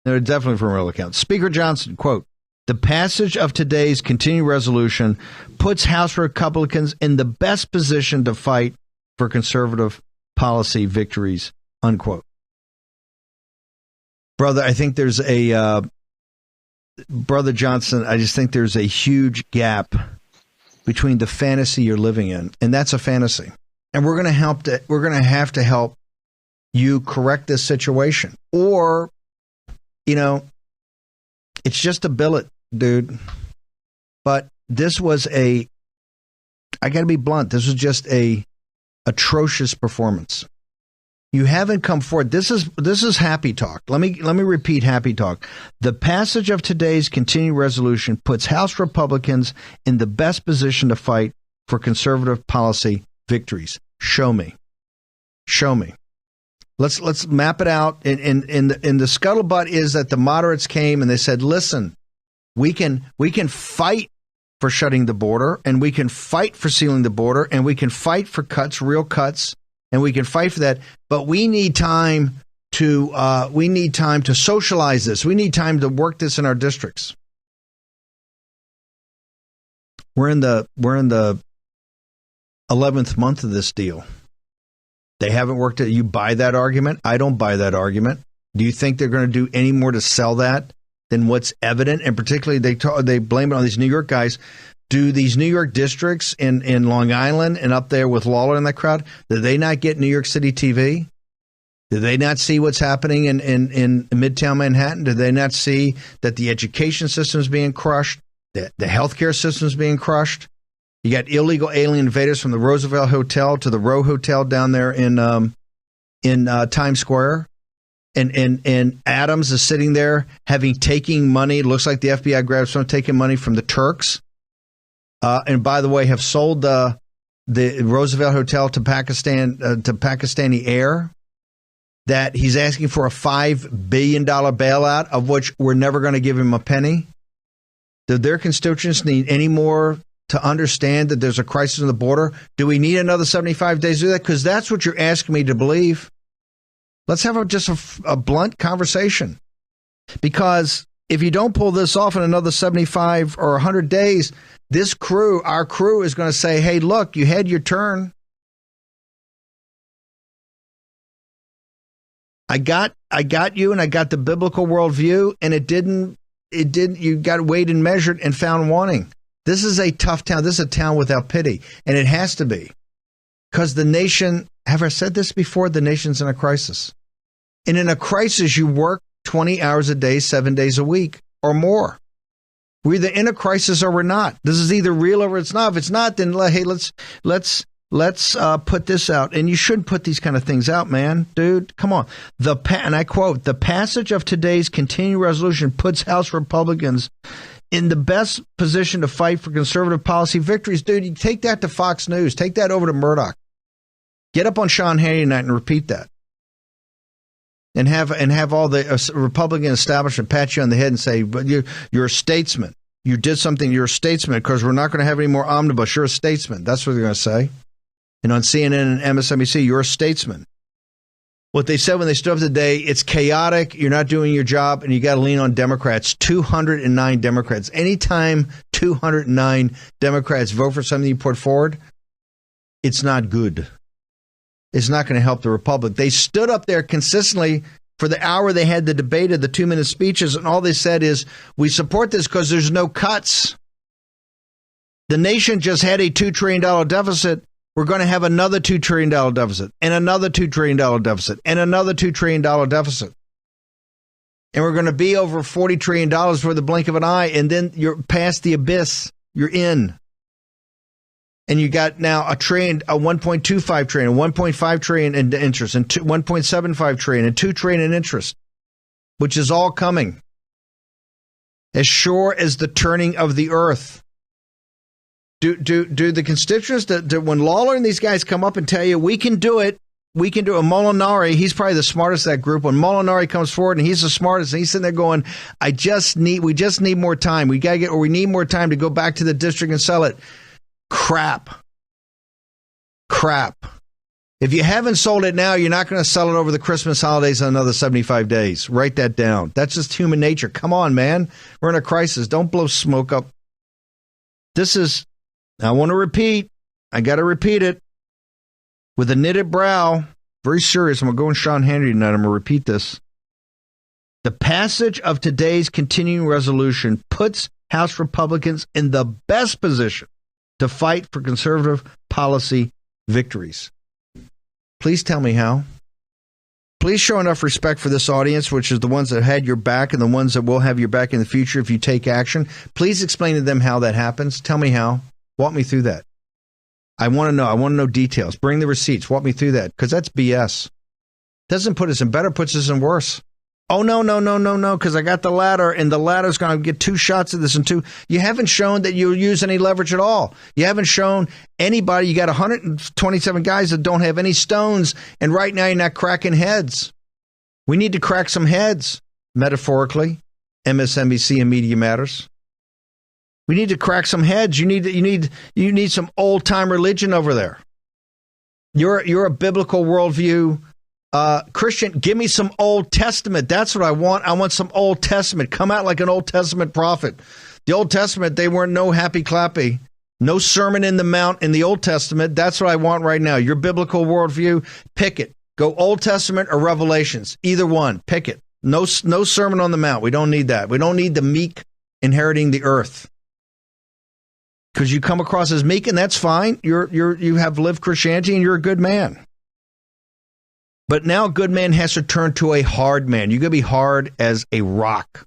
They're definitely from real accounts. Speaker Johnson, quote, the passage of today's continuing resolution puts House Republicans in the best position to fight for conservative policy victories, unquote. Brother, I think there's Brother Johnson, I just think there's a huge gap between the fantasy you're living in, and that's a fantasy. And we're going to have to help you correct this situation. Or, it's just a billet, dude. But this was I got to be blunt, this was just a atrocious performance. You haven't come forward. This is happy talk. Let me repeat happy talk. The passage of today's continuing resolution puts House Republicans in the best position to fight for conservative policy victories. Show me. Let's map it out. And the scuttlebutt is that the moderates came and they said, listen, we can fight for shutting the border, and we can fight for sealing the border, and we can fight for cuts, real cuts. And we can fight for that, but we need time to socialize this. We need time to work this in our districts. We're in the 11th month of this deal. They haven't worked it. You buy that argument? I don't buy that argument. Do you think they're going to do any more to sell that than what's evident? And particularly, they blame it on these New York guys. Do these New York districts in Long Island and up there with Lawler and that crowd, did they not get New York City TV? Did they not see what's happening in Midtown Manhattan? Did they not see that the education system is being crushed, that the healthcare system is being crushed? You got illegal alien invaders from the Roosevelt Hotel to the Row Hotel down there in Times Square. And Adams is sitting there taking money. It looks like the FBI grabbed someone taking money from the Turks. And by the way, have sold the Roosevelt Hotel to Pakistan to Pakistani heir. That he's asking for a $5 billion bailout, of which we're never going to give him a penny. Do their constituents need any more to understand that there's a crisis on the border? Do we need another 75 days to do that? Because that's what you're asking me to believe. Let's have just a blunt conversation. Because if you don't pull this off in another 75 or 100 days, our crew is going to say, hey, look, you had your turn. I got you, and I got the biblical worldview, and you got weighed and measured and found wanting. This is a tough town. This is a town without pity, and it has to be. Because the nation, have I said this before? The nation's in a crisis. And in a crisis, you work 20 hours a day, 7 days a week, or more. We're either in a crisis or we're not. This is either real or it's not. If it's not, then hey, let's put this out. And you should put these kind of things out, man, dude. Come on. And I quote: the passage of today's continuing resolution puts House Republicans in the best position to fight for conservative policy victories. Dude, you take that to Fox News. Take that over to Murdoch. Get up on Sean Hannity tonight and repeat that. And have all the Republican establishment pat you on the head and say, but you're a statesman. You did something. You're a statesman because we're not going to have any more omnibus. You're a statesman. That's what they're going to say. And on CNN and MSNBC, you're a statesman. What they said when they stood up today, it's chaotic. You're not doing your job, and you got to lean on Democrats. 209 Democrats. Anytime 209 Democrats vote for something you put forward, it's not good. It's not going to help the Republic. They stood up there consistently for the hour they had the debate of the 2-minute speeches, and all they said is, we support this because there's no cuts. The nation just had a $2 trillion deficit. We're going to have another $2 trillion deficit, and another $2 trillion deficit, and another $2 trillion deficit. And we're going to be over $40 trillion for the blink of an eye, and then you're past the abyss. You're in. And you got now a 1.25 trillion, 1.5 trillion in interest, and 1.75 trillion, and 2 trillion in interest, which is all coming. As sure as the turning of the earth. Do the constituents, when Lawler and these guys come up and tell you, we can do it, and Molinari, he's probably the smartest of that group. When Molinari comes forward and he's the smartest, and he's sitting there going, we just need more time. We need more time to go back to the district and sell it. Crap. If you haven't sold it now, you're not going to sell it over the Christmas holidays in another 75 days. Write that down. That's just human nature. Come on, man. We're in a crisis. Don't blow smoke up. I want to repeat. I got to repeat it. With a knitted brow, very serious. I'm going to go in Sean Hannity tonight. I'm going to repeat this. The passage of today's continuing resolution puts House Republicans in the best position to fight for conservative policy victories. Please tell me how. Please show enough respect for this audience, which is the ones that had your back and the ones that will have your back in the future if you take action. Please explain to them how that happens. Tell me how. Walk me through that. I want to know. I want to know details. Bring the receipts. Walk me through that, because that's BS. Doesn't put us in better, puts us in worse. Oh, no, because I got the ladder, and the ladder's going to get 2 shots of this and 2. You haven't shown that you'll use any leverage at all. You haven't shown anybody. You got 127 guys that don't have any stones, and right now you're not cracking heads. We need to crack some heads, metaphorically, MSNBC and Media Matters. We need to crack some heads. You need some old-time religion over there. You're a biblical worldview Christian, give me some Old Testament. That's what I want. I want some Old Testament. Come out like an Old Testament prophet. The Old Testament, they weren't no happy clappy. No Sermon in the Mount in the Old Testament. That's what I want right now. Your biblical worldview, pick it. Go Old Testament or Revelations. Either one. Pick it. No Sermon on the Mount. We don't need that. We don't need the meek inheriting the earth. Because you come across as meek, and that's fine. You have lived Christianity, and you're a good man. But now a good man has to turn to a hard man. You're going to be hard as a rock.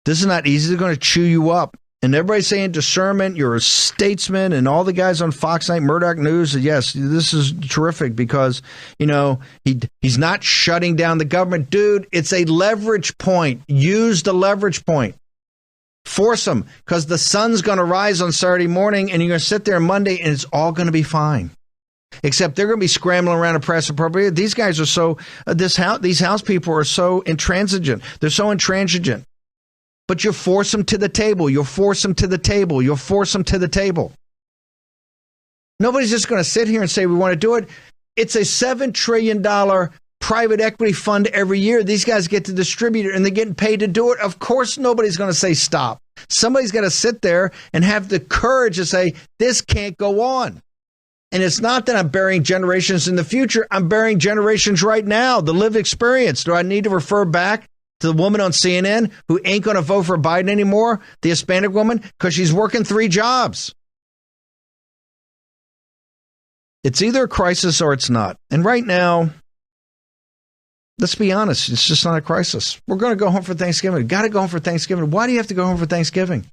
This is not easy. They're going to chew you up. And everybody's saying discernment, you're a statesman, and all the guys on Fox Night, Murdoch News, yes, this is terrific because, he's not shutting down the government. Dude, it's a leverage point. Use the leverage point. Force them, because the sun's going to rise on Saturday morning, and you're going to sit there on Monday, and it's all going to be fine. Except they're going to be scrambling around to press appropriate. These guys are so, these House people are so intransigent. They're so intransigent. But you force them to the table. You'll force them to the table. You'll force them to the table. Nobody's just going to sit here and say we want to do it. It's a $7 trillion private equity fund every year. These guys get to distribute it, and they're getting paid to do it. Of course, nobody's going to say stop. Somebody's got to sit there and have the courage to say, this can't go on. And it's not that I'm burying generations in the future. I'm burying generations right now, the lived experience. Do I need to refer back to the woman on CNN who ain't going to vote for Biden anymore, the Hispanic woman, because she's working 3 jobs? It's either a crisis or it's not. And right now, let's be honest, it's just not a crisis. We're going to go home for Thanksgiving. Got to go home for Thanksgiving. Why do you have to go home for Thanksgiving?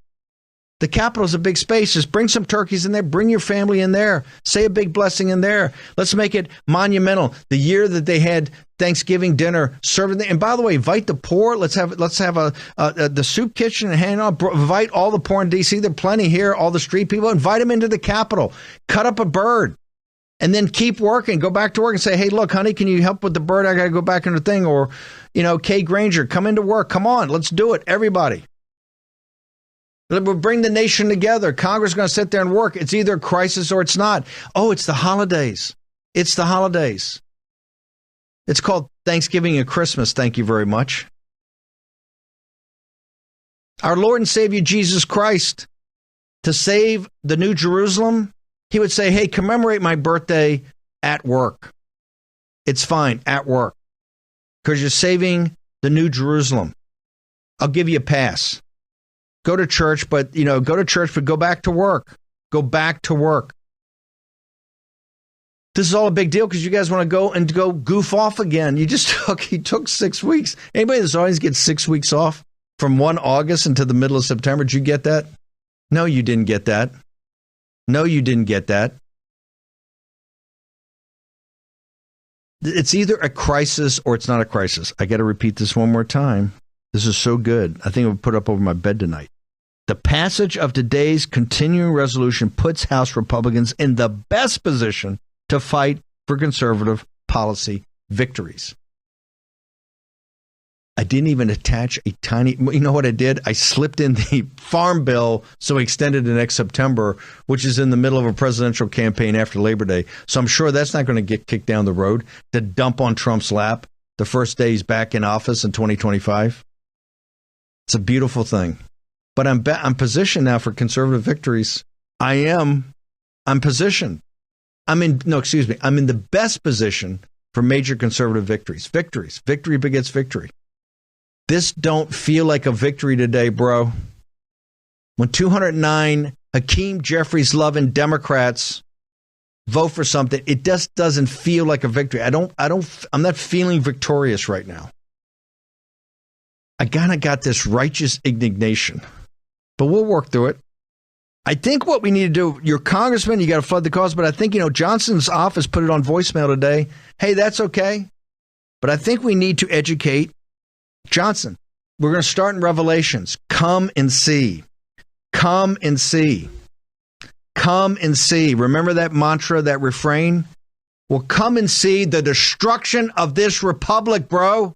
The Capitol's a big space. Just bring some turkeys in there. Bring your family in there. Say a big blessing in there. Let's make it monumental. The year that they had Thanksgiving dinner, serving. And by the way, invite the poor. Let's have the soup kitchen and hand on. Invite all the poor in D.C. There are plenty here. All the street people. Invite them into the Capitol. Cut up a bird. And then keep working. Go back to work and say, hey, look, honey, can you help with the bird? I got to go back into the thing. Or, Kay Granger, come into work. Come on, let's do it. Everybody. We'll bring the nation together. Congress is going to sit there and work. It's either a crisis or it's not. Oh, it's the holidays. It's the holidays. It's called Thanksgiving and Christmas. Thank you very much. Our Lord and Savior Jesus Christ, to save the New Jerusalem, he would say, hey, commemorate my birthday at work. It's fine, at work. Because you're saving the New Jerusalem. I'll give you a pass. Go to church, but go back to work. Go back to work. This is all a big deal because you guys want to go goof off again. He took 6 weeks. Anybody in this audience gets 6 weeks off from 1 August until the middle of September? Did you get that? No, you didn't get that. No, you didn't get that. It's either a crisis or it's not a crisis. I got to repeat this one more time. This is so good. I think I'll put it up over my bed tonight. The passage of today's continuing resolution puts House Republicans in the best position to fight for conservative policy victories. I didn't even attach a tiny, you know what I did? I slipped in the farm bill so we extended to next September, which is in the middle of a presidential campaign after Labor Day. So I'm sure that's not going to get kicked down the road to dump on Trump's lap the first day he's back in office in 2025. It's a beautiful thing. But I'm positioned now for conservative victories. I'm positioned. I'm in the best position for major conservative victories. Victory begets victory. This don't feel like a victory today, bro. When 209 Hakeem Jeffries loving Democrats vote for something, it just doesn't feel like a victory. I'm not feeling victorious right now. I kind of got this righteous indignation, but we'll work through it. I think what we need to do, you're congressman, you got to flood the cause, but I think, Johnson's office put it on voicemail today. Hey, that's okay. But I think we need to educate Johnson. We're going to start in Revelations. Come and see. Come and see. Come and see. Remember that mantra, that refrain? Well, come and see the destruction of this republic, bro.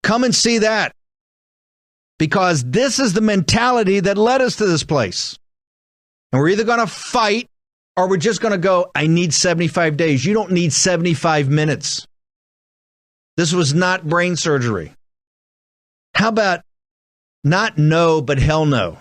Come and see that. Because this is the mentality that led us to this place. And we're either going to fight or we're just going to go, I need 75 days. You don't need 75 minutes. This was not brain surgery. How about not no, but hell no?